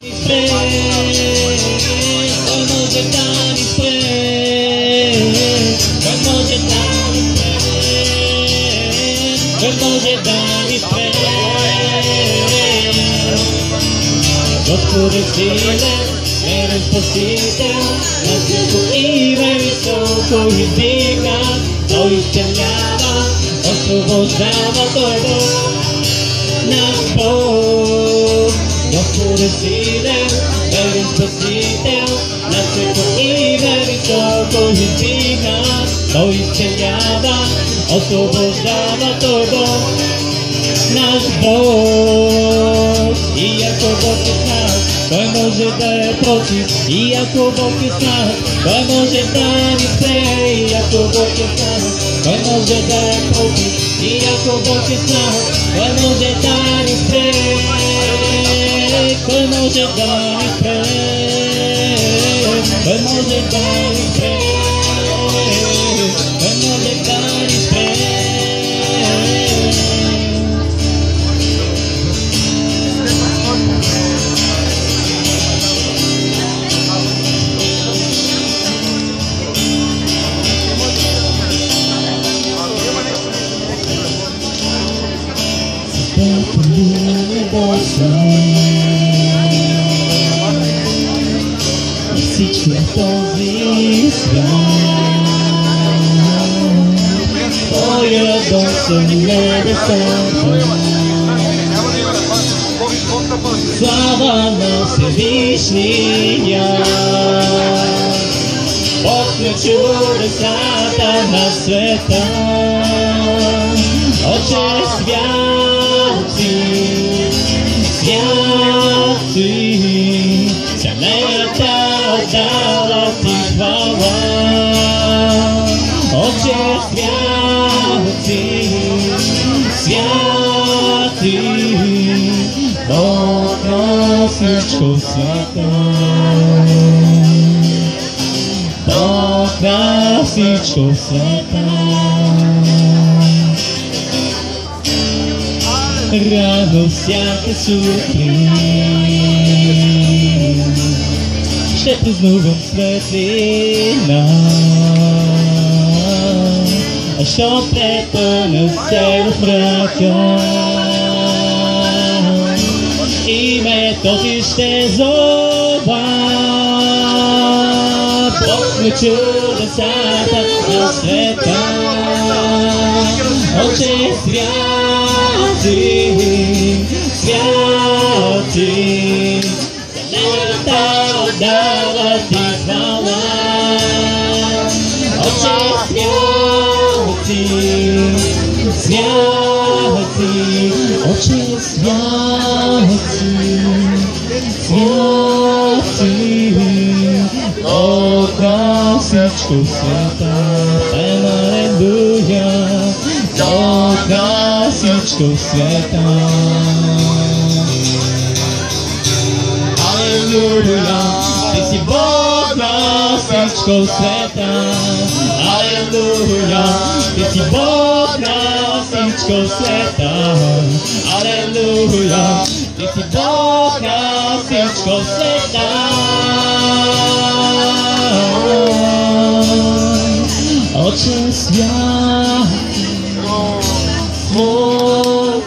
Кой може да ни спре? Кой може да ни спре? Кой може да ни спре? Господ е силен, верен Спасител, нашето име високо издига. Той изцелява, освобождава, Той е наш Бог. Господ е силен, верен Спасител, нашето име високо издига. Той изцелява, освобождава, Той е Бог, наш Бог. И ако Бог е с нас, Той може да е против. И ако Бог е с нас, Той може да ни спре. И ако Бог е с нас, Той може да е против. И ако Бог е с нас, Той може да ни спре. Кой може да ни спре? Кой може да ни спре? Кой може да ни спре? Всичко в този свят, Твоя дом са небесата. Слава на Всевишния, Бог на чудесата на света. Отче святи, святи, земята отдала Ти хвала. Отче святи, святи, Бог на всичко света. Бог на всичко света. Рано всяка сутрин ще празнувам светлина, що препълня се в мрака. Името Ти ще зова, Бог на чудесата на света. Отче святи, святи, земята отдава Ти хвала. Отче святи, святи, Отче святи, святи, Бог на всичко света. Алелуя, Бог на всичко света. Алелуя, Ти си Бог на всичко света. Алелуя, Ти си Бог на всичко света. Алелуя, Ти си Бог на всичко света. Отче святи,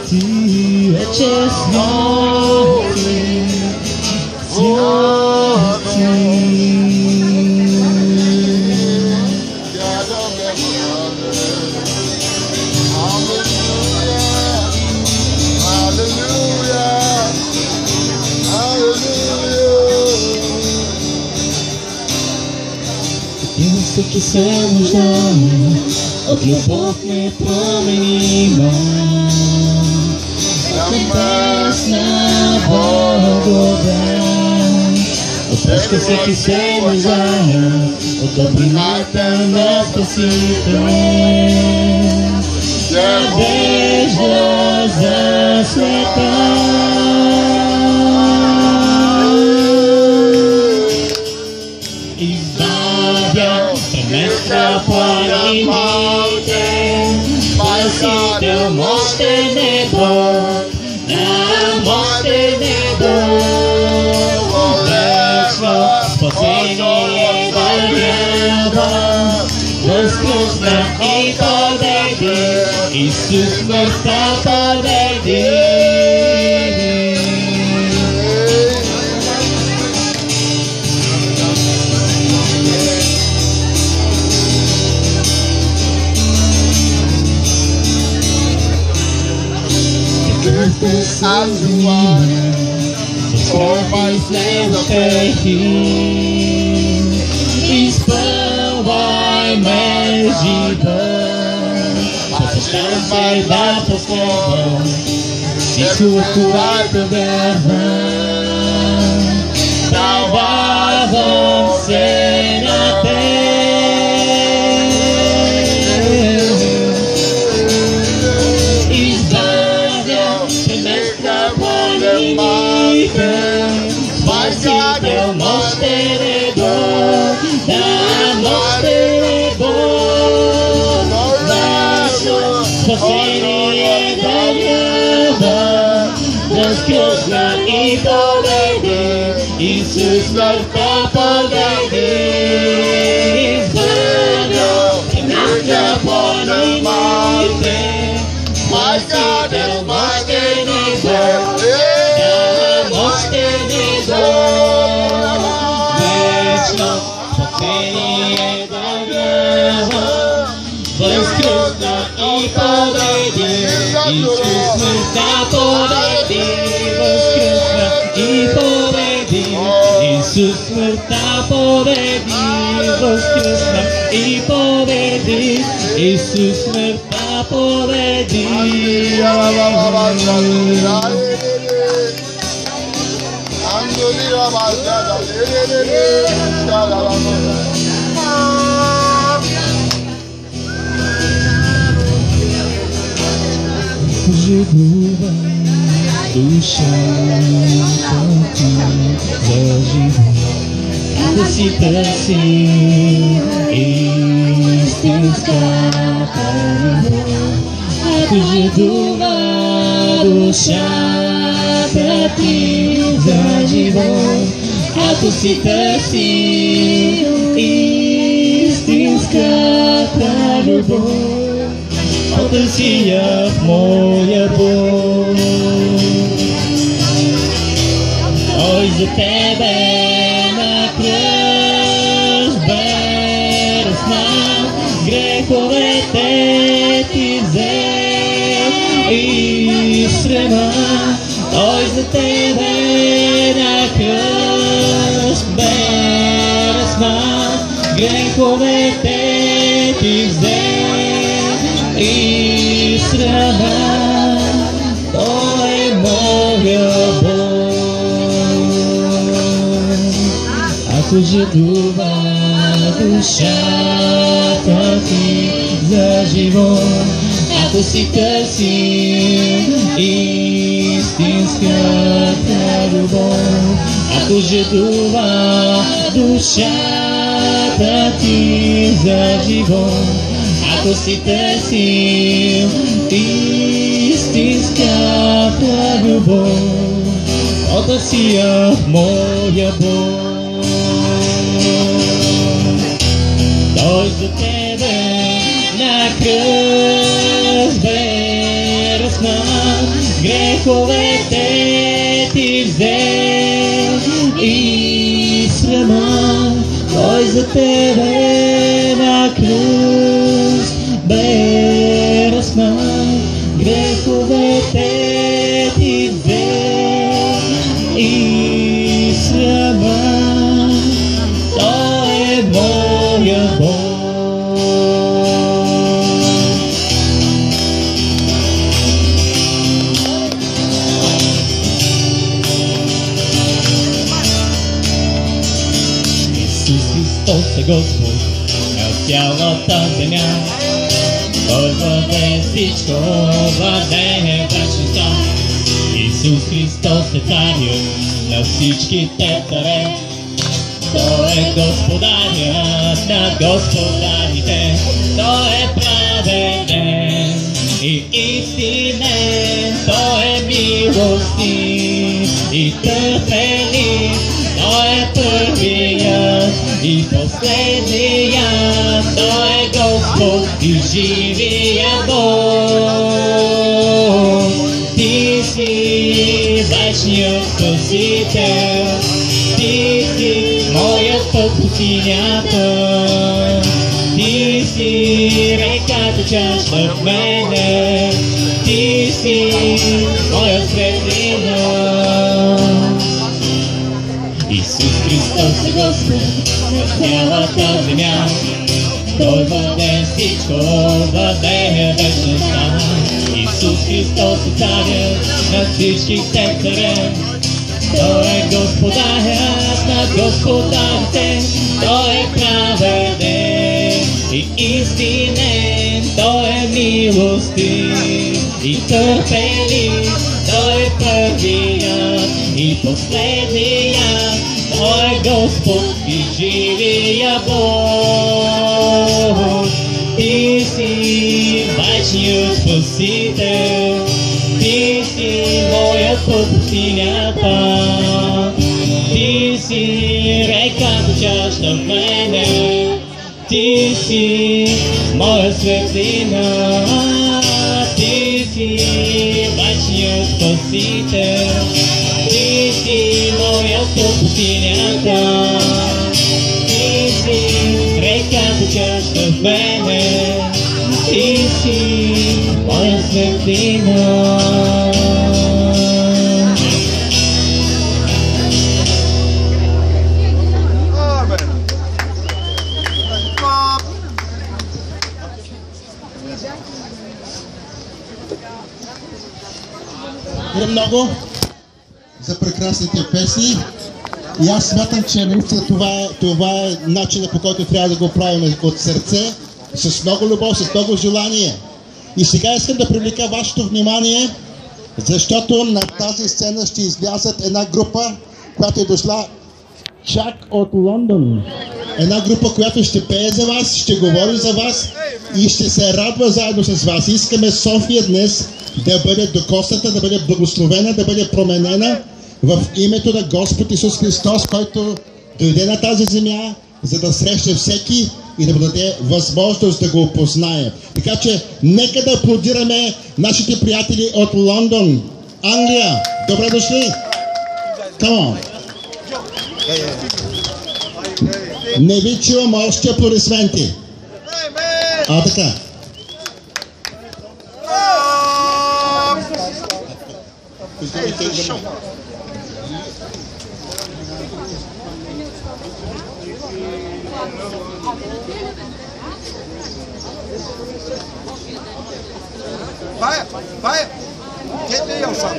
святи, Отче святи, святи. Всеки се нуждае от любов непроменима, небесна благодат. От прошка всеки се нуждае от добрината на Спасител. Надежда за света. Премества планините, Спасител мощен е Бог, на мощен е Бог. Исус смъртта победи. As you are, all my sins are paid. Изпълвай ме живот, посещай да последвам всичко, в което вярвам. Давам се на теб. Избавям се места планините, Спасител мощен е Бог, да мощен е Бог. Ваше спасение да вярвам, да скръсна и победи, Исус смъртта победи. Избавям се места планините, Спасител мощен е Бог, да мощен е Бог. Вечно спасение да вярвам, възкръсна и победи, Исус смъртта победи, възкръсна и победи, Исус смъртта победи, възкръсна и победи, Исус смъртта победи. Жигува душата ти за живот, да си търси истинската любов. Ако жигува душата ти за живот, ако си търси истинската любов, потърси я в моя Бог. Ой, за тебе на кръст бе разпнат, греховете ти взе и срема. Ой, за тебе на кръст бе разпнат, греховете ти взе и срама. Той е моя Бог. Ако жадува душата ти за живот, ако си търси истинската любов, ако жадува душата ти за живот, ако си търси истинската любов, потърси я в моя Бог. Той за тебе на кръст бе разпнат, греховете ти взе и срама. Той за тебе на кръст бе разпнат, греховете ти взе и срама. Той е моя Бог. Исус Христос е Господ на цялата земя. Той владее всичко, владее вечността. Исус Христос е царю на всичките царе. Той е господарят на господарите. Той е праведен и истинен. Той е милостив и търпелив. Той е първият и последният. Той е Господ и живия Бог. Спасител. Ти си моят път по синята. Ти си реката чаша в мене. Ти си моя светлина. Исус Христос е Господ на цялата земя. Той въде всичко, въде вечността. Исус Христос е царят на всички царем. Той е господарят на господарите. Той е праведен и истинен. Той е милостив и търпелив. Той е първият и последният. Той е Господ и живия Бог. Ти си вечният Спасител. Ти си моят път по синята. Ти си реката чаша в мене. Ти си моя светлина. Ти си вечният Спасител. Ти си моят път по синята. Ти си реката чаша в мене. Ти си моя светлина. Благодаря много за прекрасните песни. И аз смятам, че наистина това е начинът, по който трябва да го правим от сърце, с много любов, с много желание. И сега искам да привлека вашето внимание, защото на тази сцена ще излязат една група, която е дошла чак от Лондон. Една група, която ще пее за вас, ще говори за вас и ще се радва заедно с вас. Искаме София днес да бъде докосната, да бъде благословена, да бъде променена в името на Господ Исус Христос, който дойде на тази земя, за да срещне всеки и да му даде възможност да го опознае. Така че нека да аплодираме нашите приятели от Лондон, Англия. Добре дошли! Come on! Не ви чувам още аплодисменти. Така. Vai, get me your son.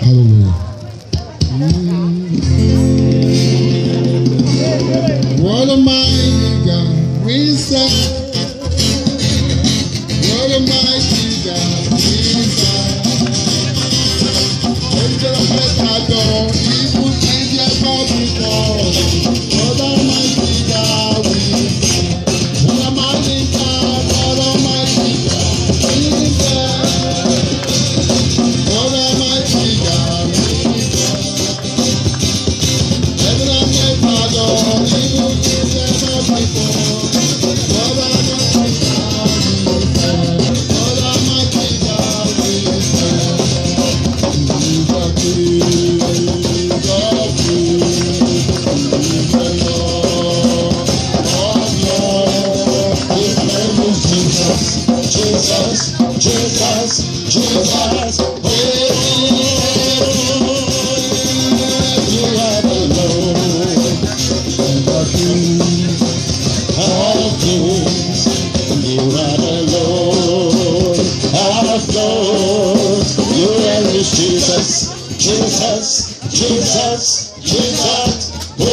Hallelujah. What a mighty God we serve. What a mighty God we serve. Angel of my door, evil things that brought me down. What a mighty God we serve. What a mighty God, what a mighty God we serve. What a mighty God we serve. Heaven and earth adore, evil things that brought me down. What a mighty God we serve. What a mighty God we serve. Jesus, Jesus, Jesus, oh, you are the Lord, and the King of kings. You are the Lord of lords. You are Jesus, Jesus, Jesus, Jesus, oh,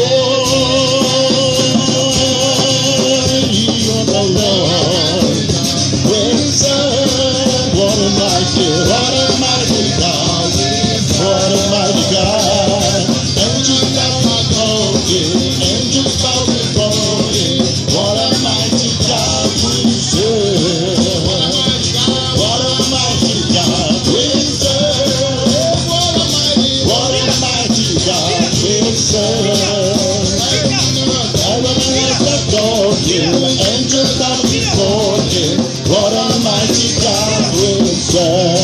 you are the Lord. Praise what a mighty God, what a mighty God. Angels are calling, angels bow before him. What a mighty God we serve. What a mighty God we serve. What a mighty God we serve. Heaven and earth adore him, angels bow before him. What a mighty God we serve.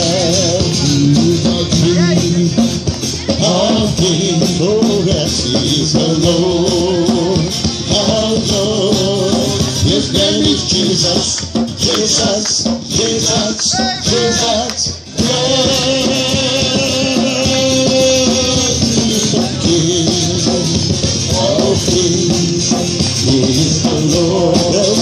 All things, oh yes, he's the Lord. Oh Lord, his name is Jesus, Jesus, Jesus, Jesus. Lord, he's the King of kings. He is the Lord of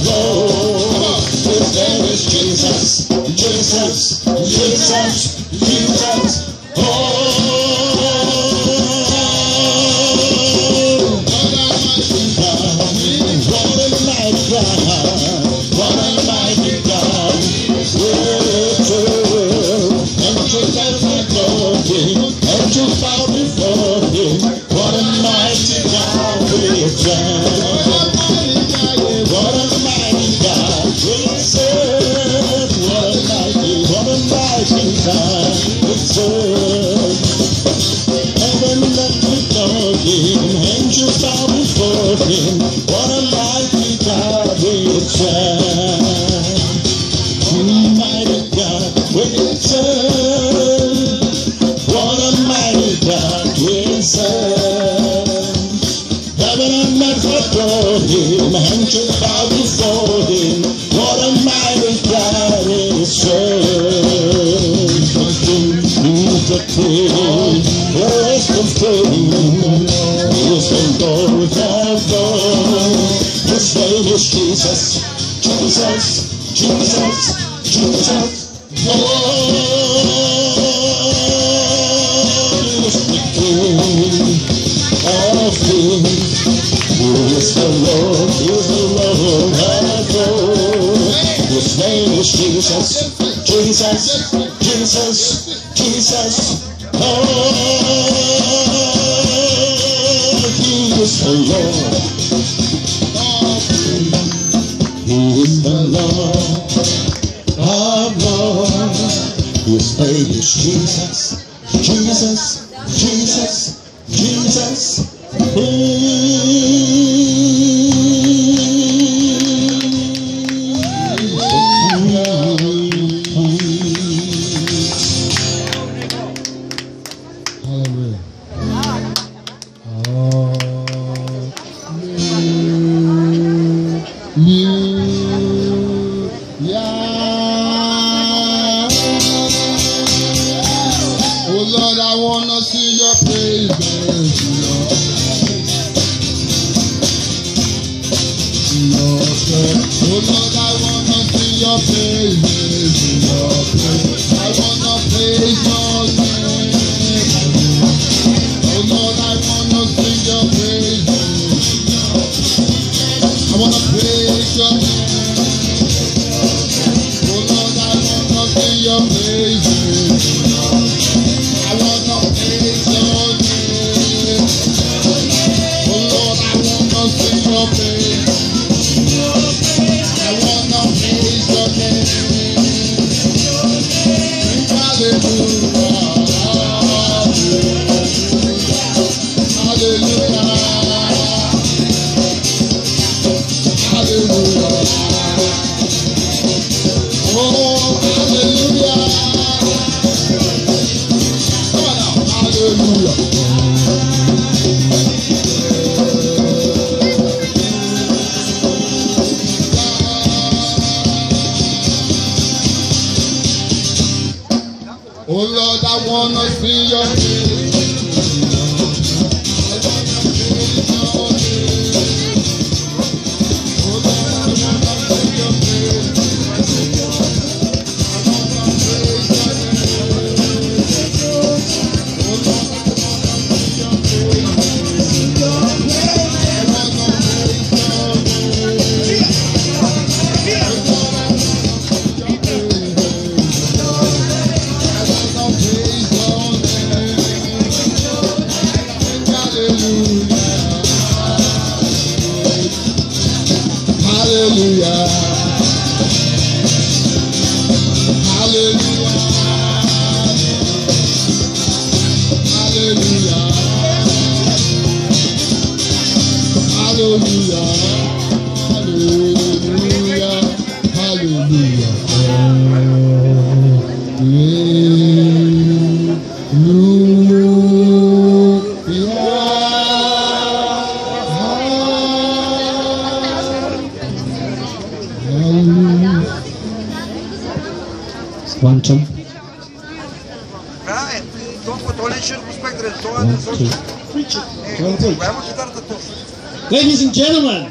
lords. His name is Jesus, Jesus, Jesus, Jesus. Angels bow before him. What a mighty God we serve. What a mighty God we serve. What a mighty God we serve. Heaven and earth adore him. Angels bow before him. What a mighty God we serve. Mighty God we serve. What a mighty God we serve. Heaven and earth adore him. Angels bow before him. What a mighty God we serve. He's the King, Christ of kings. He's the Lord of lords. His name is Jesus, Jesus, Jesus, Jesus. All things, who is the Lord, is the Lord of lords. His name is Jesus, Jesus, Jesus, Jesus. Oh, he is the Lord. He is the Lord of lords. His name is Jesus, Jesus, Jesus, Jesus. Oh Lord, I wanna see your praises, Lord. Oh Lord, I wanna see your praises, Lord. I wanna praise your name. Oh Lord, I wanna sing your praises, Lord. I wanna praise your name. Oh Lord, I wanna sing your praises, Lord. I wanna praise your name. Oh Lord, I wanna sing your praise. I wanna praise your name. Hallelujah. Hallelujah. Hallelujah. Oh, hallelujah. Come on now. Hallelujah. Oh Lord, I wanna see your face. I wanna praise your name. Oh Lord, I wanna see your face. I wanna praise your name. Oh Lord, I wanna see your face. I wanna praise your name. Oh Lord, I wanna see your face. One, two. Да, толкова толечен успех, това е да сочи. Голяма китарата точно. Ladies and gentlemen,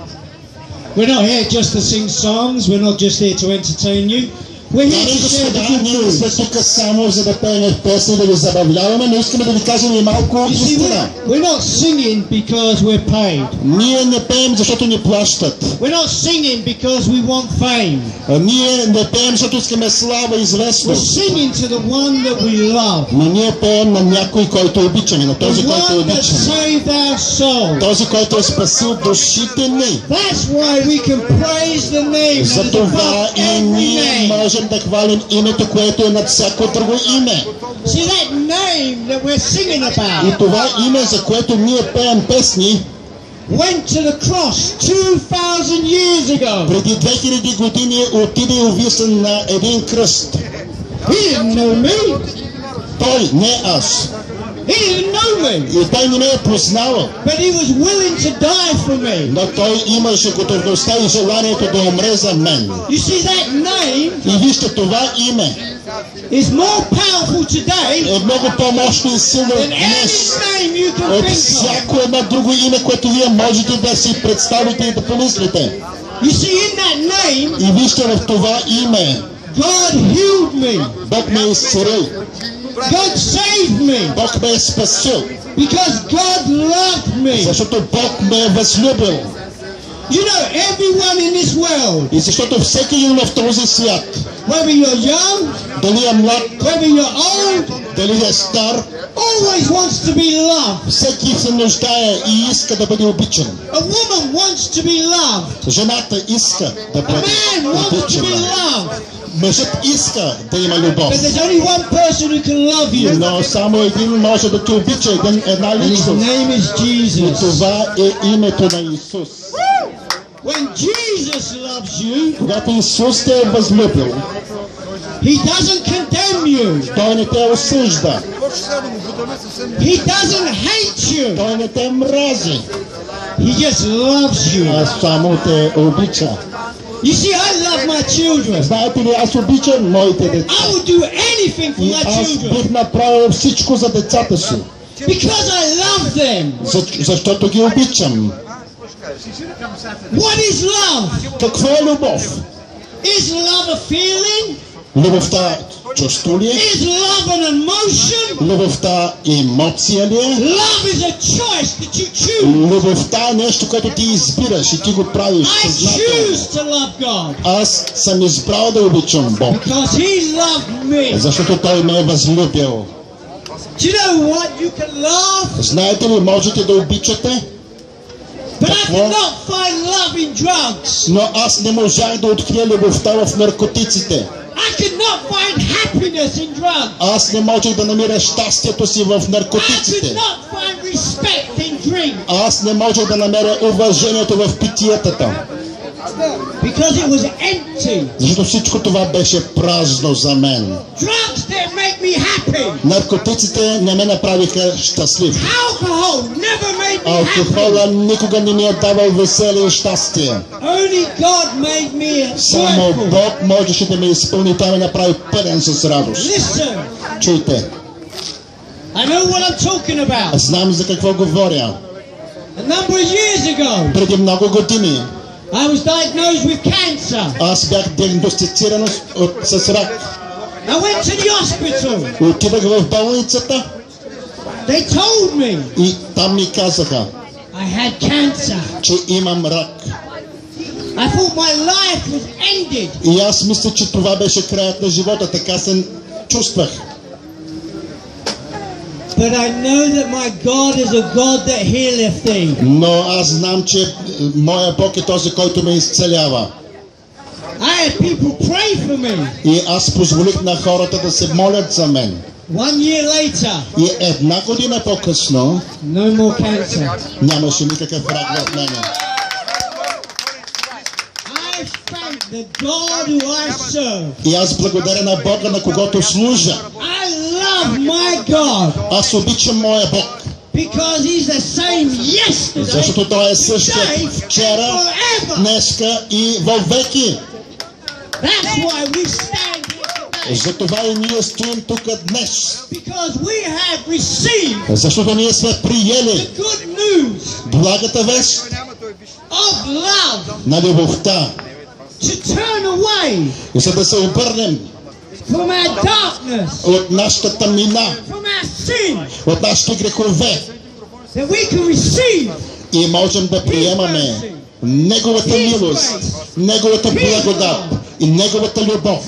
we're not here just to sing songs, we're not just here to entertain you. We're here Дами и to share the господа, good ние сме news. тук само за да пеем песни, да ви забавляваме, но искаме да ви кажем и малко You see, истина. we're not singing because we're paid. Ние не пеем, защото ни плащат. We're not singing because we want fame. Ние не пеем, защото искаме слава и We're известност. singing to the one that we love. Но ние пеем на някой, който обичаме, на The този, който one that обичаме. saved our soul. Този, който е спасил душите ни. That's why we can praise the name that is Затова above и every ние name. можем да хвалим името, което е над всяко друго име. See that name that we're singing И about това име, за което ние пеем песни, went to the cross 2,000 years ago. преди 2000 години отиде и увисан на един кръст. He didn't know me. Той, не аз. He didn't know me. И той не ме е познавал. But he was willing to die for me. Но той имаше готовността и желанието да умре за мен. You see that name И вижте, това име is more powerful today е много по-мощно и силно than any днес name you can от think of. всяко едно друго име, което вие можете да си представите и да помислите. You see, in that name, И вижте, в това име God healed me. Бог ме е изцелил. God saved me. Бог ме е спасил. Because God loved me. Защото Бог ме е възлюбил. You know, everyone in this world, И защото всеки един в този свят, whether you're young, дали е млад, whether you're old, дали е стар, always wants to be loved. всеки се нуждае и иска да бъде обичан. A woman wants to be loved. Жената иска да A бъде man wants to be обичана. loved. Мъжът иска да има любов. But there's only one person who can love you. Но само един може да те обича, една And his личност. name is И Jesus. това е името на Исус. When Jesus loves you, Когато Исус те е възлюбил, he doesn't condemn you. Той не те осъжда. Точно сега да му бутаме съвсем. He doesn't hate you. Той не те мрази, He just loves you. а само те обича. You see, I love my children. Знаете ли, аз обичам моите деца. I will do anything for И my аз children бих направил всичко за децата си, because I love them. защото ги обичам. What is love? Какво е любов? Is love a feeling? Любовта чувство ли е? Is love an emotion? Любовта емоция ли е? Love is a choice that you choose. Любовта е нещо, което ти избираш и ти го правиш I съзнателно. choose to love God Аз съм избрал да обичам Бог, because He loved me. защото Той ме е възлюбил. Do you know what? You can love, Знаете ли, можете да обичате, but I cannot find love in drugs. но аз не можах да открия любовта в наркотиците. I could not find happiness in drugs. Аз не можех да намеря щастието си в I could наркотиците. not find respect in drink Аз не можех да намеря уважението в питиетата, because it was empty. защото всичко това беше празно за мен. Drugs didn't make me happy. Наркотиците не ме направиха щастлив. Alcohol never made me happy. Алкохола никога не ми е давал веселие и щастие. Only God made me Само joyful. Бог можеше да ме изпълни, Той ме направи пълен с радост. Listen, Чуйте, I know what I'm talking about. знам за какво говоря. A number of years ago, Преди много години I was diagnosed with cancer. аз бях диагностициран с рак. I went to the hospital. Отидах в болницата They told me и там ми казаха, I had cancer. че имам рак. I thought my life was ended. И аз мисля, че това беше краят на живота, така се чувствах. But I know that my God is a God that healeth thee. Но аз знам, че моя Бог е този, който ме изцелява. I I had people pray for me. И аз позволих на хората да се молят за мен. 1 year later, И една година по-късно no more cancer. нямаше никакъв рак в мене. I thank the God who I serve. И аз благодаря на Бога, на когото служа. I love my God Аз обичам моя Бог, because He's the same yesterday, защото Той е същия вчера, днеска и във веки. That's why we stand here today. Затова и ние стоим тук днес. Because we have received Защото ние сме the приели good news благата вест of love на любовта. to turn away И за да се обърнем from our darkness, от нашата тъмнина, from our sin, от нашите грехове that we can receive и можем да приемаме Неговата милост, Неговата благодат и Неговата любов.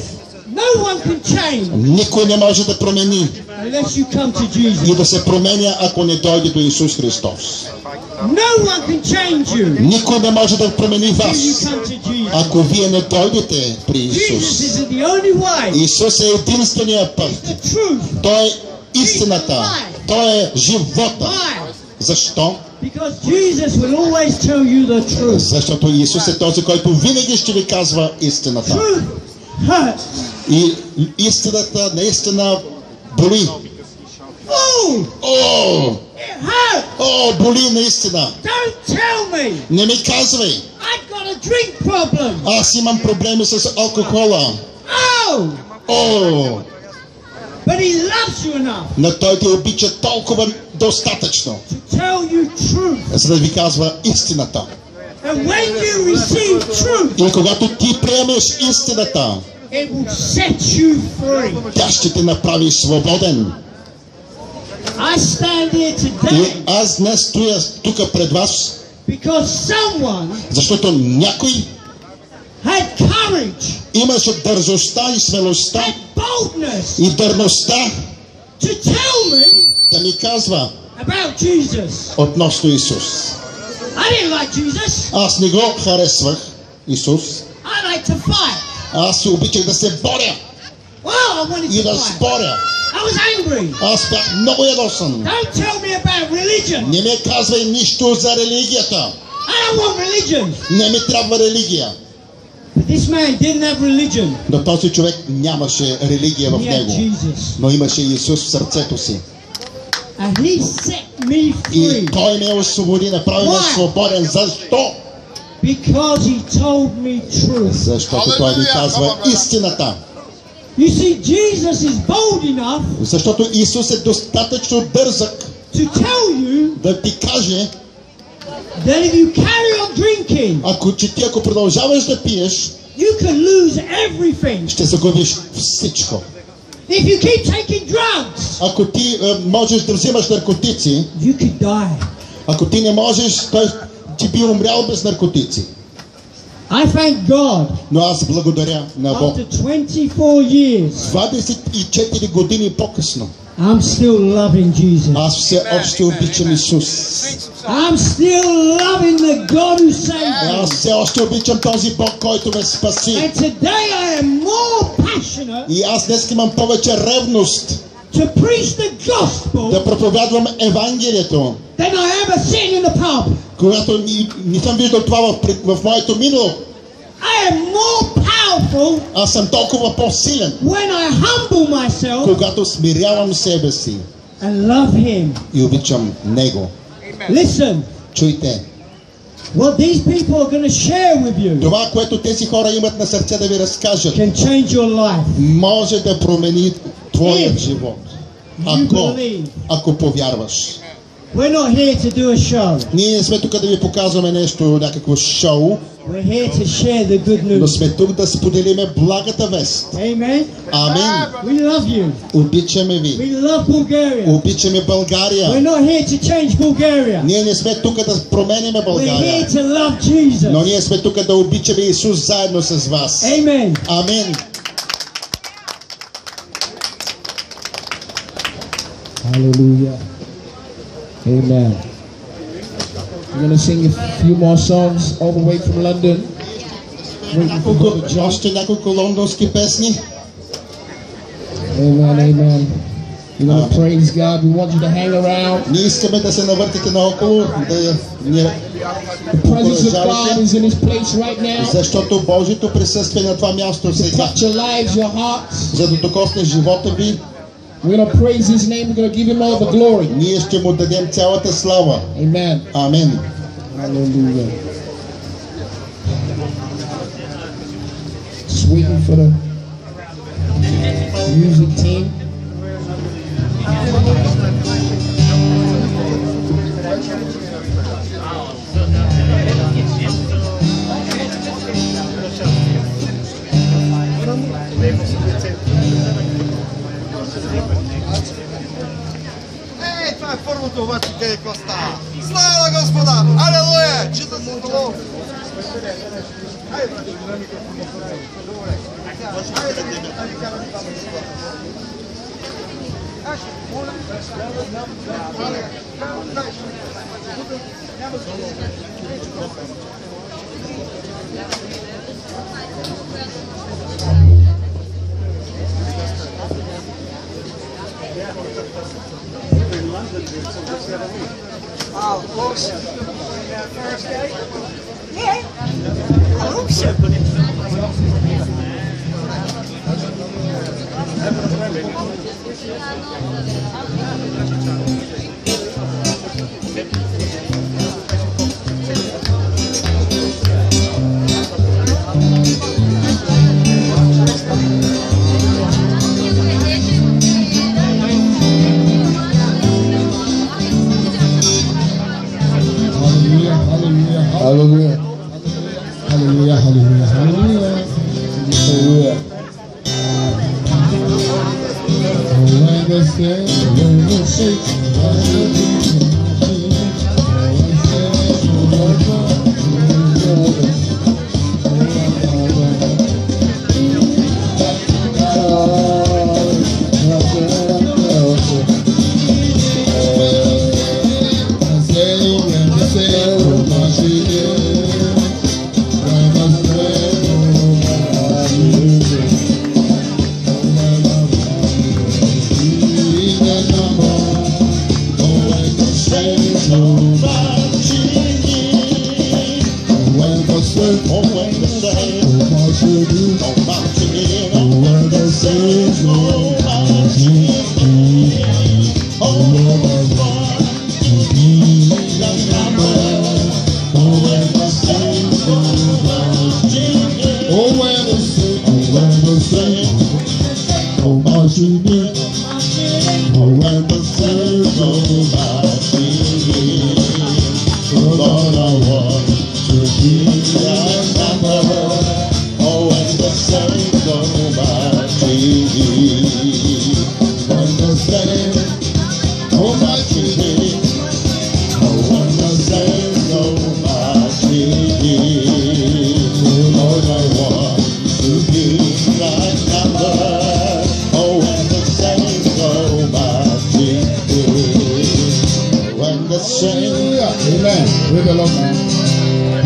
no one can change Никой не може да промени unless you come to Jesus. и да се променя, ако не дойде до Исус Христос. No one can change you Никой не може да промени until you вас, come to Jesus. ако вие не дойдете при Jesus Исус. is the only way, Исус е единствения път. the truth. Той е истината. Той е живота. Why? Защо? Because Jesus will always tell you the truth. Защото Исус е този, който винаги ще ви казва истината. Truth hurts. И истината наистина боли. Oh, О, it hurts. о, боли наистина. Don't tell me. Не ми казвай. I've got a drink problem. Аз имам проблеми с алкохола. Oh, О, but He loves you enough но Той те обича толкова достатъчно, to tell you truth. за да ви казва истината. And when you receive truth, И когато ти приемеш истината, it will set you free. тя ще те направи свободен. I stand here И today аз днес стоя тук пред вас, because someone защото някой had courage, имаше дързостта и смелостта had boldness и дърността to tell me да ми казва about Jesus. относно Исус. I didn't like Jesus. Аз не го харесвах, Исус. I like to fight. Аз се обичах да се боря Well, I wanted и to да fight. споря. I was angry. Аз бях много ядосан. Don't tell me about religion. Не ми казвай нищо за религията. I don't want religion. Не ми трябва религия. But this man didn't have religion. Но този човек нямаше религия в He had него. Jesus. Но имаше Исус в сърцето си. And He set me И free Той ме освободи, направи ме Why? свободен. Защо? because He told me truth. Защото Той ми казва истината. You see, Jesus is bold enough Защото Исус е достатъчно дързък to tell you да ти каже, that if you carry on drinking, ако продължаваш да пиеш, you can lose everything. ще загубиш всичко. If you keep taking drugs, Ако ти можеш да взимаш наркотици, you could die. ако ти не можеш, той ти би умрял без наркотици. I thank God. Но аз благодаря на Бог. After 24 years, 24 години по-късно, I'm still loving Jesus. аз все още обичам Исус. I'm still loving the God who saved me. Аз все още обичам този Бог, който ме спаси. And today I am more passionate И аз днес имам повече ревност to preach the gospel да проповядвам Евангелието, than I ever seen in the pub. когато не съм виждал това в моето минало. I am more powerful Аз съм толкова по-силен, when I humble myself когато смирявам себе си and love Him. и обичам Него. Listen, Чуйте, what these people are going to share with you това, което тези хора имат на сърце да ви разкажат, can change your life. може да промени твоят живот, believe. ако повярваш. We're not here to do a show. Ние не сме тук да ви показваме нещо, някакво шоу, We're here to share the good но news. сме тук да споделиме благата вест. Amen. Амин. We love you. Обичаме ви. We love Bulgaria. Обичаме We're България. not here to change Bulgaria. Ние не сме тук да промениме We're here България, to love Jesus. но ние сме тук да обичаме Исус заедно с вас. Amen. Амин. Hallelujah. Amen. We're going to sing a few more songs all the way from London. Още няколко лондонски песни. Amen, amen. We're going to praise God. We want you to hang around. Ние искаме да се навъртите наоколо, да ни The presence of God is in this place right now. защото Божието присъствие на това място сега, Touch your lives, your hearts. за да докосне живота ви. We're going to praise His name. We're going to give Him all the glory. Ние ще му дадем цялата слава. Amen. Амен. Hallelujah. Just waiting for the music team. Ей, това е първото обаче, къде какво става. Слава на Господа! Алелуя! Чита се долу! Oh, awesome. First day? Yeah. Awesome. Hallelujah. Hallelujah. Hallelujah. Hallelujah. Hallelujah. When the say,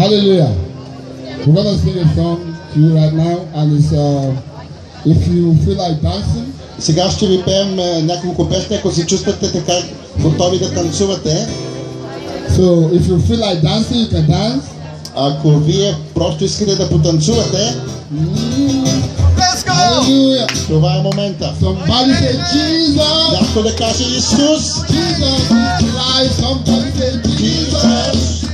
Hallelujah. We're going to sing a song to you right now, and it's if you feel like dancing. Сега ще ви пеем няколко песни, ако се чувствате така готови да танцувате. So if you feel like dancing, you can dance. Ако вие просто искате да потанцувате, Let's go! Hallelujah. това е момента. Somebody say Jesus. Някой да каже Исус. Jesus is alive. Somebody say Jesus.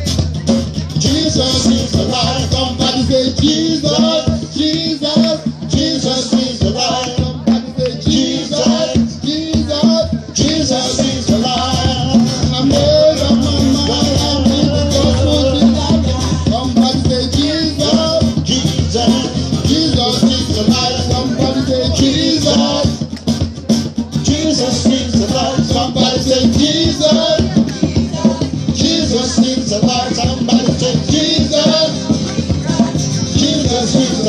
Jesus is alive. Somebody say Jesus. Jesus. Jesus is alive. Somebody say Jesus. Jesus. Jesus is alive. I'm made up my mind. I'm in the gospel tonight. Somebody say Jesus. Jesus. Jesus is alive. Somebody say Jesus. Jesus is alive. Somebody say Jesus. Jesus is alive. Somebody say Jesus. Jesus is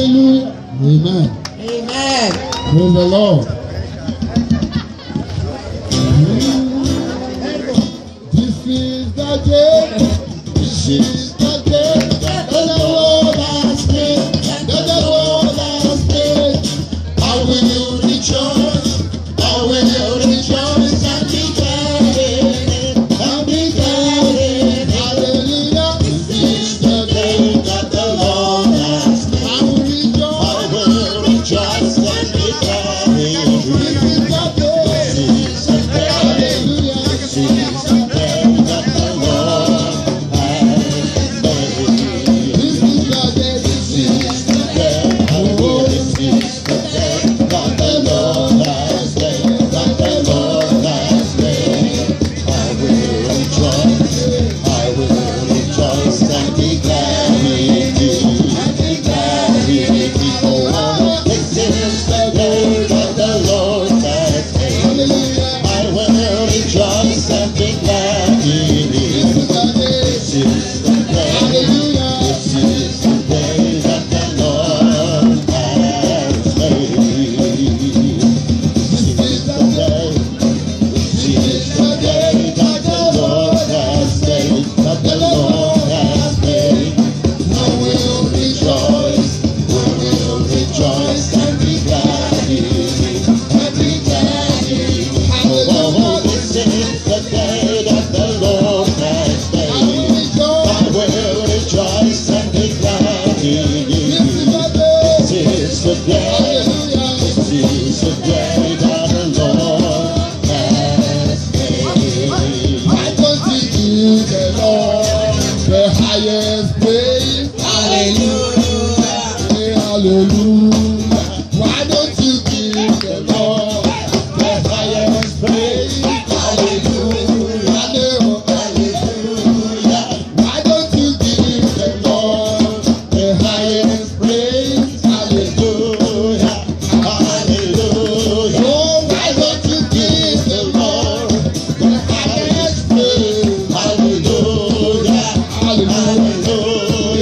Hallelujah. Amen. Amen. Praise the Lord. This is the day. This is the day that the Lord has made. That the Lord has made. I will rejoice. I will rejoice and be glad in it. And be glad in it. Hallelujah. This is the day that the Lord has made. I will rejoice and be glad in it. This is the day. This is the day. Hallelujah. This is the day that the Lord has made. This is the day. This is the day. Oh, this is the day that the Lord has made. That the Lord has made. I will rejoice and be glad in it. And be glad in it. Oh, this is the day that the Lord has made. Hallelujah. I will rejoice and be glad in it. This is the day. Hallelujah. This is the day that the Lord has made. This is the day. This is the day that the Lord has made. That the Lord has made. I will rejoice. We will rejoice and be glad in it. And be glad in it. Oh, this is the day that the Lord has made. I will rejoice and be glad in it. This is the day. This is the day that the Lord has made. Why don't we give the Lord the highest praise? Hallelujah. Hallelujah. Why don't you give the Lord the highest praise? Hallelujah. Hallelujah. Why don't you give the Lord the highest praise? Hallelujah. Hallelujah. Oh, why don't you give the Lord the highest praise? Hallelujah. Hallelujah.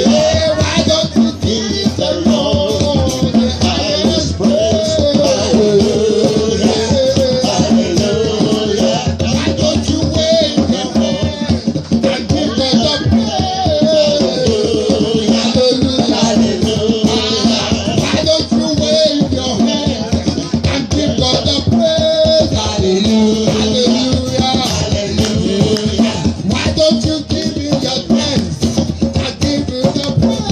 Yeah, why don't you give the Lord the highest praise? Hallelujah. Hallelujah. Why don't you wave your hand and give God the praise? Hallelujah. Hallelujah. Why don't you wave your hand and give God the praise? Hallelujah. Hallelujah. Why don't you give him your thanks and give him the praise?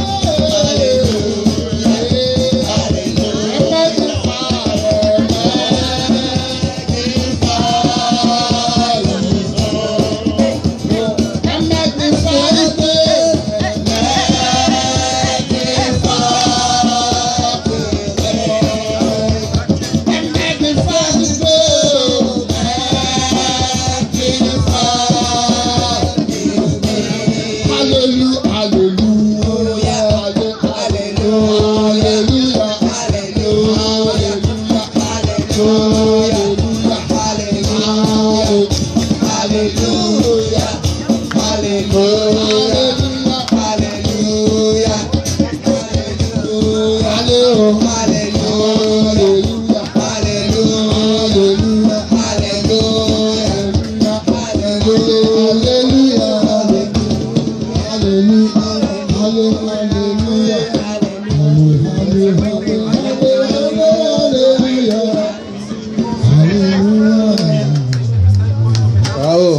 Bravo.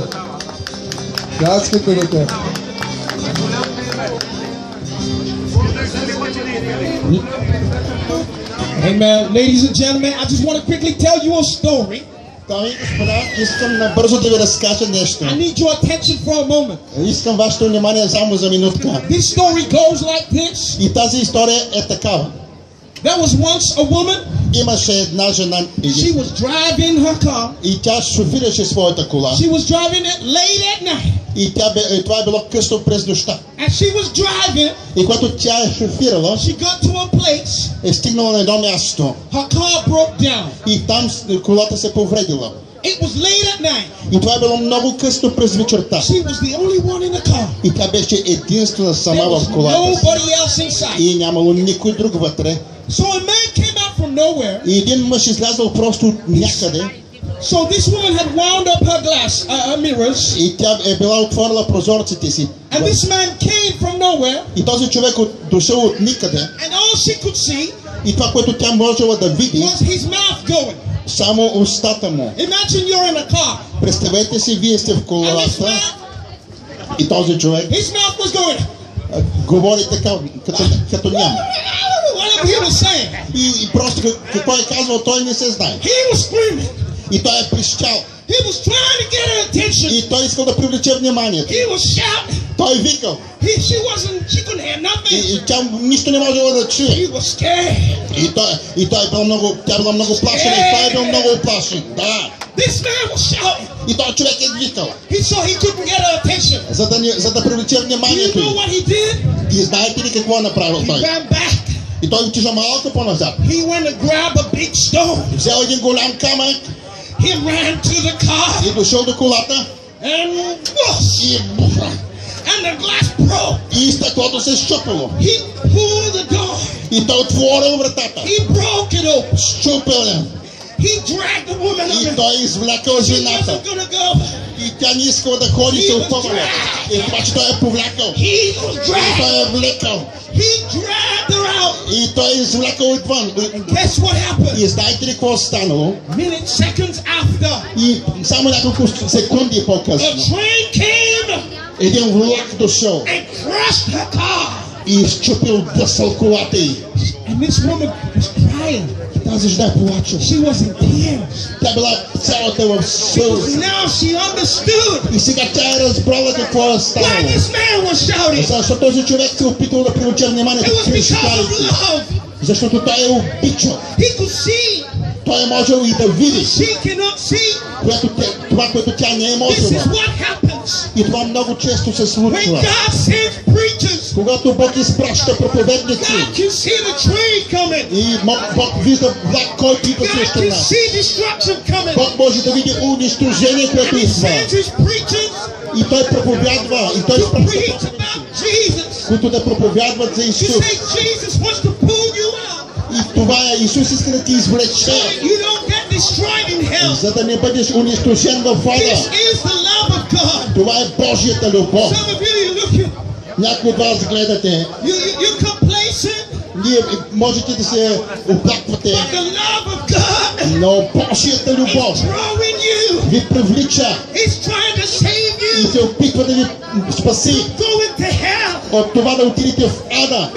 That's good for the Amen. Ladies and gentlemen, I just want to quickly tell you a story. Дами и господа, искам набързо да ви разкажа нещо. I need your attention for a moment. Искам вашето внимание само за минутка. This story goes like this. И тази история е такава. There was once a woman. Имаше една жена. She was driving her car. И тя шофираше своята кола. She was driving it late at night. И това е било късно през нощта. As she was driving, и когато тя е шофирала, she got to a place. Е стигнала на едно място. Her car broke down. И там колата се повредила. It was late at night. И това е било много късно през вечерта. She was the only one in the car. И тя беше единствена сама There was в колата си. nobody else inside. И нямало никой друг вътре. So a man came out from nowhere. И един мъж излязъл просто от някъде. So this woman had wound up her mirrors. И тя е била отворила прозорците си. And this man came from nowhere. И този човек дошъл от никъде. And all she could see И това, което тя можела да види, was his mouth going. само устата му. Imagine you're in a car. Представете си, вие сте в And this колата man, и този човек his mouth was going. говори така, като няма. Whatever he was saying. И просто какво е казвал, той не се знае. He was screaming. И той е прищял. He was trying to get her attention. И той искал да привлече вниманието. He was shouting. Той викал. She couldn't hear nothing. И тя нищо не можела да чуе. He was scared. И той бил много, тя била много плашена. И той бил много плашен. Да. This man was shouting. И той човек е викал. So he couldn't get her attention. За да привлече вниманието. You know what he did? И знаете ли какво е направил той? He ran back. И той отишъл малко по-назад. He went to grab a big stone. Взел един голям камък. He ran to the car. И дошъл до колата. And the glass broke. И стъклото се щупило. He pulled the door. И той отворил вратата. He broke it open. Щупил я. He dragged the woman up. И той извлекал жената. И тя не искала да ходи, се опъвала. И това, че той е повлякал. И той е влекал. И той е извлекал отвън. И знаете ли какво станало? И само няколко секунди по-късно един влак дошъл и изчупил дъсъл колата й. Тази жена плаче. Тя била цялата в сълзи. И сега тя е разбрала какво е станало. Защото този човек се опитал да привлече вниманието чрез шкалите. Защото той е обичал. Той е можел и да види това, което тя не е можела. И това много често се случва. Когато Бог изпраща проповедници и Бог вижда влак, който идва срещу нас. Бог може да види унищожение, което идва. И той проповядва, и той изпраща които да проповядват за Исус. И това е, Исус иска да ти извлече, за да не бъдеш унищожен във вода. Това е Божията любов. Някои от вас гледате. Вие можете да се оплаквате, но Божията любов ви привлича и се опитва да ви спаси от това да отидете в ада.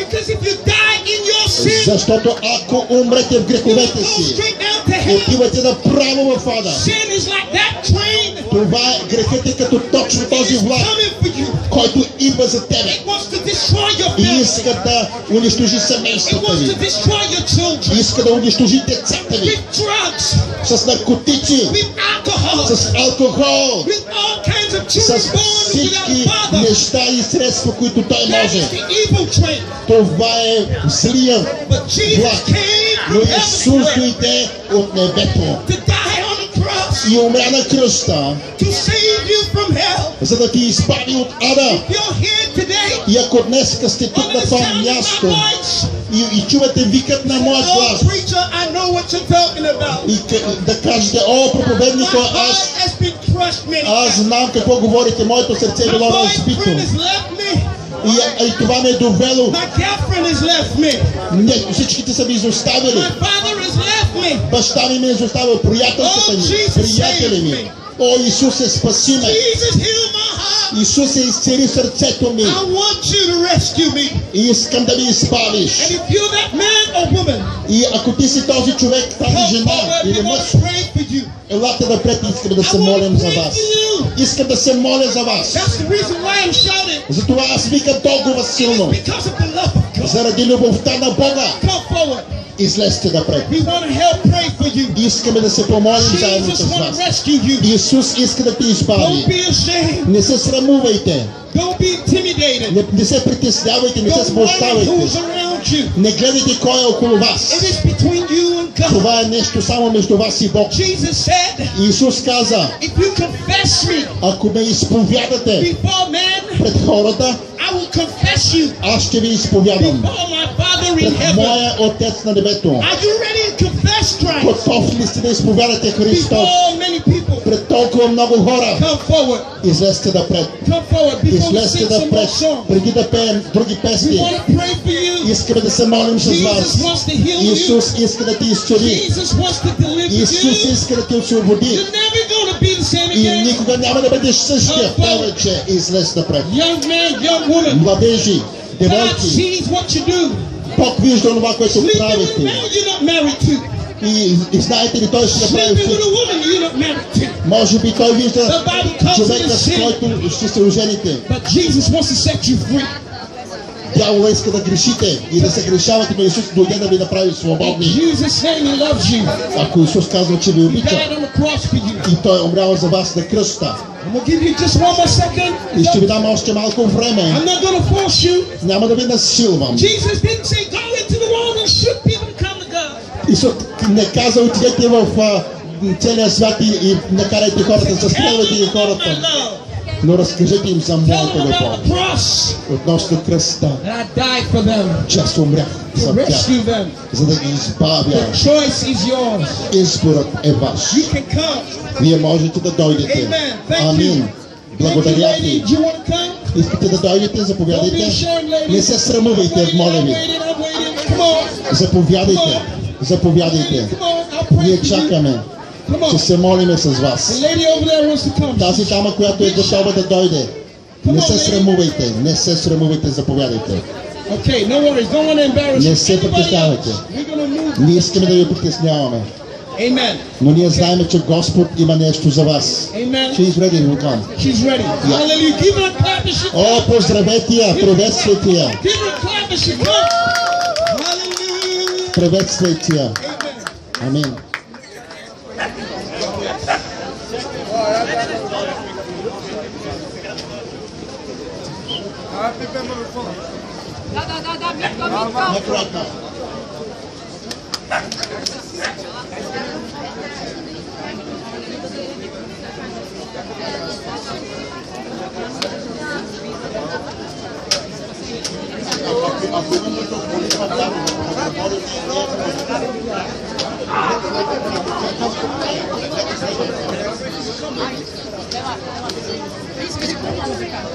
Защото ако умрете в греховете си, отивате направо в ада. Това е, грехът е като точно този влак, който идва за тебе и иска да унищожи семейството ви. Иска да унищожи децата ви с наркотици, с алкохол, с всички неща и средства, които той може. Това е злия влак. Но Исус дойде от небето и умря на кръста, за да ти избави от ада. И ако днес сте тук на това място и чувате викът на моят глас и да кажете: о, проповеднико, аз знам какво говорите, моето сърце е било разбито. И това ме е довело. Всичките са ми изоставили. Баща ми ме е изоставил, приятелката ми, приятели ми. О, Исус е спаси ме. Исус е изцели сърцето ми. И искам да ми избавиш. И ако ти си този човек, тази жена или мъж, елате напред, искам да се молим за вас. Искам да се моля за вас. Затова аз викам толкова силно. Заради любовта на Бога. Излезте напред. Искаме да се помолим заедно с вас. Исус иска да те избави. Не се срамувайте. Не се притеснявайте, не се смущавайте. Не гледайте кой е около вас. това е нещо само между вас и Бог. Jesus said, Исус каза, if you confess me ако ме изповядате before men, пред хората, I will confess you аз ще ви изповядам before my Father in пред heaven. моя Отец на небето. Are you ready to confess Christ Готов ли сте да изповядате Христос before many people? пред толкова много хора? Come forward. Излезте напред. Come forward before we Излезте sing some more напред, songs. преди да пеем други We песни. want to pray for you. Искаме да се молим с Jesus вас. wants to heal you. Исус иска да ти изцели. Jesus wants to deliver Исус you. иска да те освободи. You're never going to be the same И again. никога няма да бъдеш същия повече. Излез напред. Young man, young woman, Младежи, God девойки, sees what you do. Бог вижда това, което Sleeping with a правите. man you're not married to. И знаете ли, той ще направи Sleeping with всичко. a woman you're not married to. Може би той вижда The Bible calls it човека, a с sin. който ще се ожените. But Jesus wants to set you free. Дявола иска да грешите и да се грешавате, но Исус дойде да ви направи In свободни. Jesus' name, He loves you. Ако Исус казва, че ви He обича died on the cross for you. и Той е умрял за вас на кръста, I'm going to give you just one more second. и ще ви дам още малко време, I'm not going to force you. няма да ви насилвам. Jesus didn't say go into the world and shoot people to come to God. Исус не каза, отидете в целия свят и накарайте хората, застрелвайте ги хората, но разкажете им за Tell моята them любов. about the cross. Относно кръста, And I died for them. че аз умрях To за тях, rescue them. за да ги избавя. The choice is yours. Изборът е ваш. You can come. Вие можете да дойдете. Amen. Thank you. Амин. Thank you, Благодаря lady. ви. Do you want to come? Искате да дойдете, Don't be заповядайте. ashamed, lady. Не се срамувайте, моля I'm ви. waiting. Come on. Заповядайте. Заповядайте. Come on. I'll pray Ние for you. чакаме. Come Ще on. се молиме с The вас. lady over there wants to come. Тази дама, която е готова да дойде. Не се срамувайте. Не се срамувайте. Заповядайте. Okay, no worries. Don't want to embarrass Не you. се Anybody притеснявайте. else? We're going to move. Не искаме да ви притесняваме. Amen. Но ние знаем, че Господ има нещо за вас. Amen. She is ready to come. She's ready. Hallelujah. Give her a clap as she О, comes. поздравете я, приветствайте я. Give her a clap as she comes. Hallelujah. Приветствайте я. Amen. Амин. Аккуратно.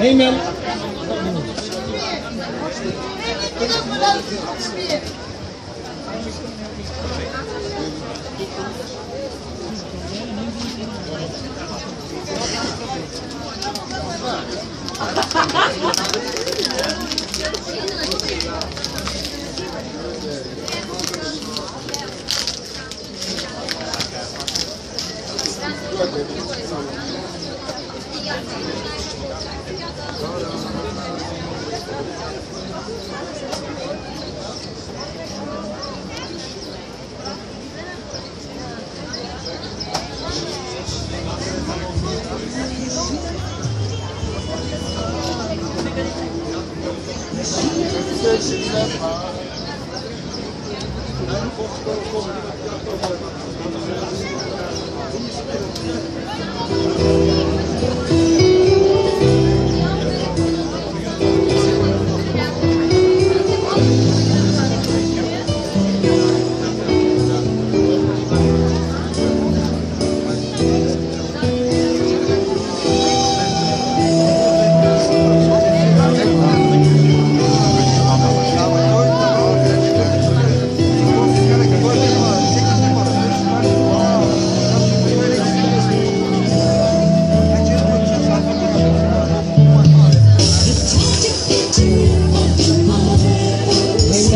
Amen. Amen.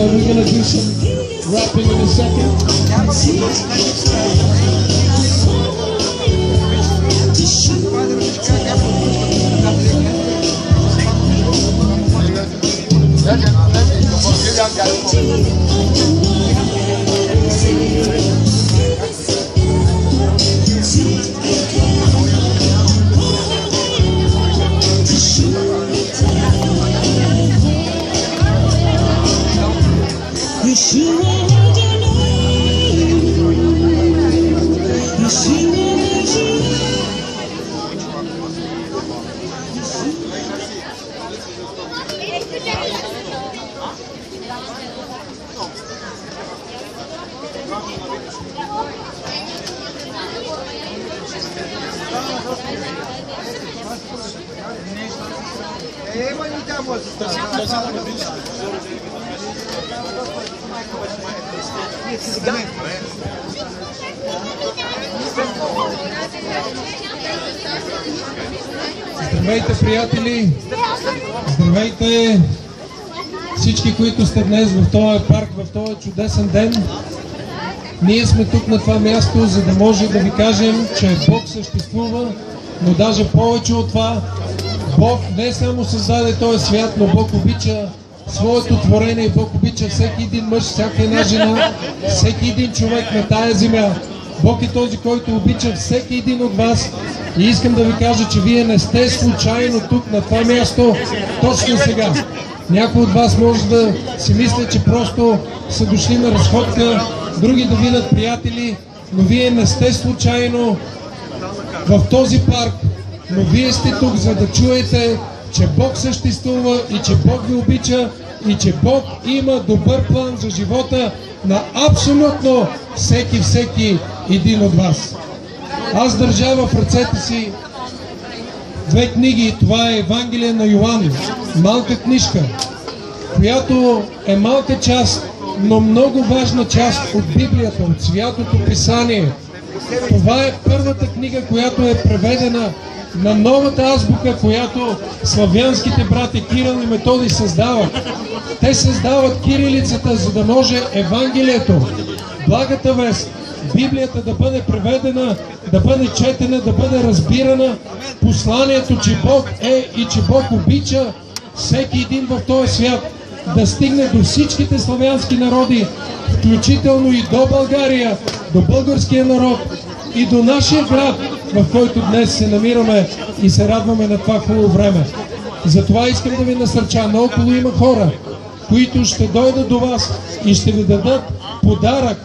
We're going to do some rapping in a second. Yeshua Adonai, Здравейте, приятели! Здравейте всички, които сте днес в този парк, в този чудесен ден. Ние сме тук на това място, за да може да ви кажем, че Бог съществува, но даже повече от това, Бог не само създаде този свят, но Бог обича своето творение, Бог обича всеки един мъж, всяка една жена, всеки един човек на тая земя. Бог е този, който обича всеки един от вас и искам да ви кажа, че вие не сте случайно тук на това място точно сега. Някои от вас може да си мислят, че просто са дошли на разходка, други да видят приятели, но вие не сте случайно в този парк, но вие сте тук, за да чуете, че Бог съществува и че Бог ви обича и че Бог има добър план за живота на абсолютно всеки един от вас. Аз държа в ръцете си две книги. Това е Евангелие на Йоан, малка книжка, която е малка част, но много важна част от Библията, от Святото Писание. Това е първата книга, която е преведена на новата азбука, която славянските брати Кирил и Методий създават. Те създават кирилицата, за да може Евангелието, благата вест, Библията да бъде преведена, да бъде четена, да бъде разбирана, посланието, че Бог е и че Бог обича всеки един в този свят, да стигне до всичките славянски народи, включително и до България, до българския народ и до нашия град, в който днес се намираме и се радваме на това хубаво време. Затова искам да ви насърча. Наоколо има хора, които ще дойдат до вас и ще ви дадат подарък.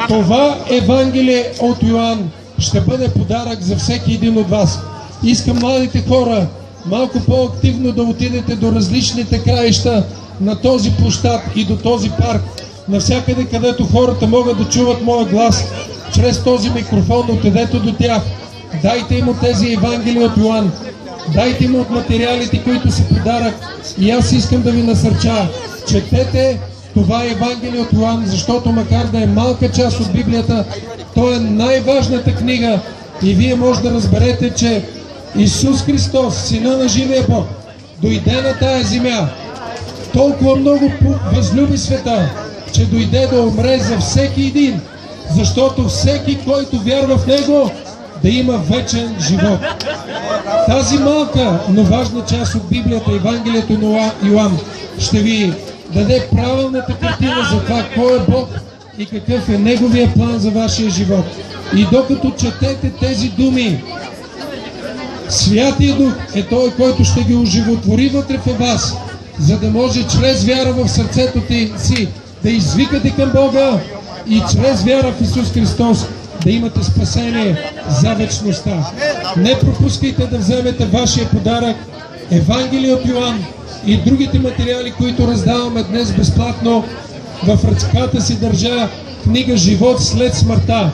Това Евангелие от Йоан ще бъде подарък за всеки един от вас. Искам младите хора малко по-активно да отидете до различните краища на този площад и до този парк, навсякъде, където хората могат да чуват моя глас, чрез този микрофон, отидете до тях. Дайте им от тези Евангелия от Йоан. Дайте им от материалите, които са подарък. И аз искам да ви насърча. Четете това Евангелие от Йоан, защото макар да е малка част от Библията, то е най-важната книга. И вие може да разберете, че Исус Христос, Сина на живия Бог, дойде на тая земя. Толкова много възлюби света, че дойде да умре за всеки един. Защото всеки, който вярва в Него, да има вечен живот. Тази малка, но важна част от Библията, Евангелието на Йоан, ще ви даде правилната картина за това кой е Бог и какъв е Неговия план за вашия живот. И докато четете тези думи, Святия Дух е Той, който ще ги оживотвори вътре в вас, за да може чрез вяра в сърцето си да извикате към Бога и чрез вяра в Исус Христос да имате спасение за вечността. Не пропускайте да вземете вашия подарък, Евангелие от Йоан и другите материали, които раздаваме днес безплатно. В ръцете си държа книга «Живот след смъртта».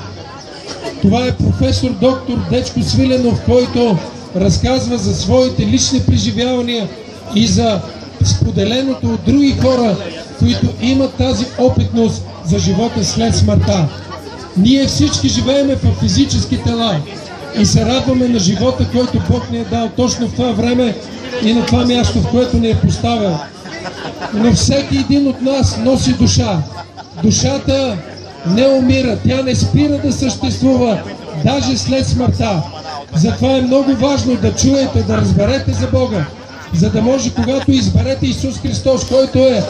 Това е професор доктор Дечко Свиленов, който разказва за своите лични преживявания и за споделеното от други хора, които имат тази опитност за живота след смъртта. Ние всички живееме в физически тела и се радваме на живота, който Бог ни е дал точно в това време и на това място, в което ни е поставил. Но всеки един от нас носи душа. Душата не умира, тя не спира да съществува, даже след смъртта. Затова е много важно да чуете, да разберете за Бога, за да може, когато изберете Исус Христос, който е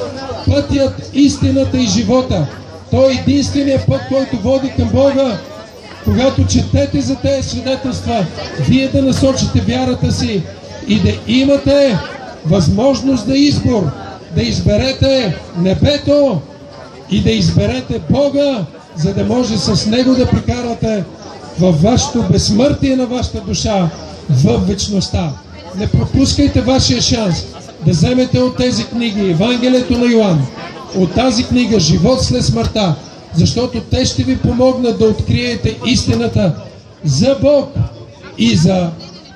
пътят, истината и живота, Той е единственият път, който води към Бога. Когато четете за тези свидетелства, вие да насочите вярата си и да имате възможност за избор, да изберете небето и да изберете Бога, за да може с Него да прекарате във вашето безсмъртие на вашата душа в вечността. Не пропускайте вашия шанс да вземете от тези книги Евангелието на Йоан, от тази книга «Живот след смъртта» защото те ще ви помогнат да откриете истината за Бог и за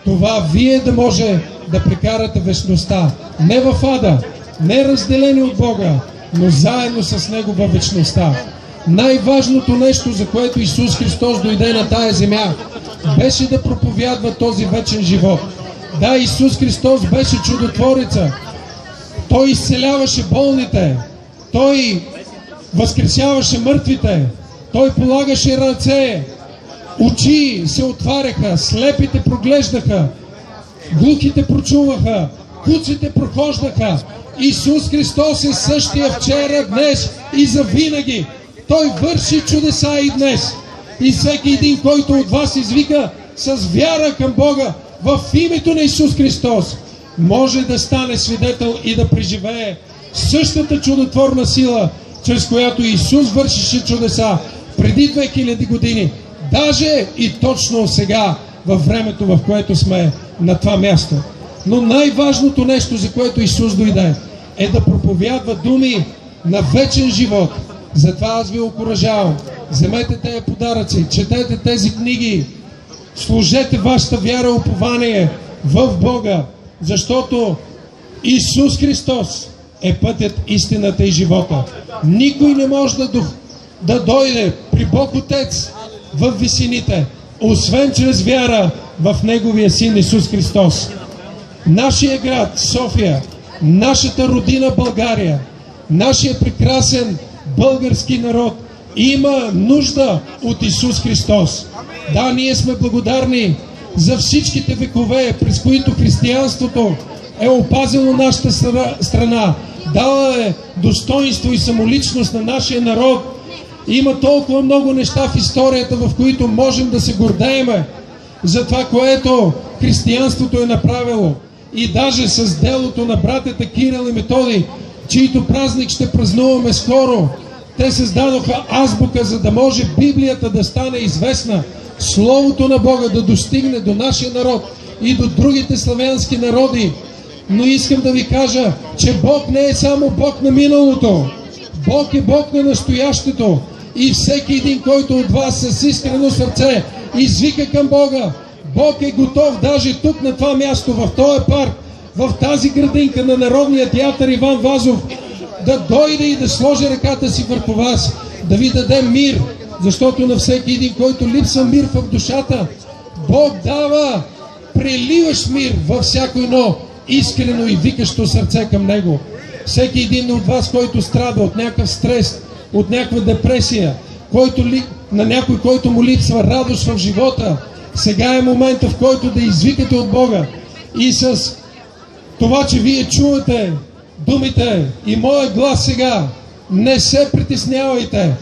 това вие да може да прекарате вечността. Не в ада, не разделени от Бога, но заедно с Него във вечността. Най-важното нещо, за което Исус Христос дойде на тая земя, беше да проповядва този вечен живот. Да, Исус Христос беше чудотвореца. Той изцеляваше болните. Той възкресяваше мъртвите. Той полагаше ръце. Очи се отваряха, слепите проглеждаха, глухите прочуваха, куците прохождаха. Исус Христос е същия вчера, днес и завинаги. Той върши чудеса и днес. И всеки един, който от вас извика с вяра към Бога в името на Исус Христос, може да стане свидетел и да преживее същата чудотворна сила, чрез която Исус вършише чудеса преди 2000 години. Даже и точно сега, във времето, в което сме на това място. Но най-важното нещо, за което Исус дойде, е да проповядва думи на вечен живот. Затова аз ви окуражавам. Вземете тези подаръци, четете тези книги, служете вашата вяра и упование в Бога, защото Исус Христос е пътят, истината и живота. Никой не може да дойде при Бог Отец в висините, освен чрез вяра в Неговия Син Исус Христос. Нашия град София, нашата родина България, нашия прекрасен български народ има нужда от Исус Христос. Да, ние сме благодарни за всичките векове, през които християнството е опазило нашата страна, дала е достоинство и самоличност на нашия народ. Има толкова много неща в историята, в които можем да се гордееме за това, което християнството е направило. И даже с делото на братята Кирил и Методий, чийто празник ще празнуваме скоро, те създадоха азбука, за да може Библията да стане известна, Словото на Бога да достигне до нашия народ и до другите славянски народи. Но искам да ви кажа, че Бог не е само Бог на миналото. Бог е Бог на настоящето. И всеки един, който от вас с искрено сърце извика към Бога, Бог е готов даже тук на това място, в този парк, в тази градинка на Народния театър Иван Вазов, да дойде и да сложи ръката си върху вас, да ви даде мир, защото на всеки един, който липсва мир в душата, Бог дава преливаш мир във всяко едно искрено и викащо сърце към Него. Всеки един от вас, който страда от някакъв стрес, от някаква депресия, на някой, който му липсва радост в живота, сега е момента, в който да извикате от Бога. И с това, че вие чувате думите и моя глас сега, не се притеснявайте.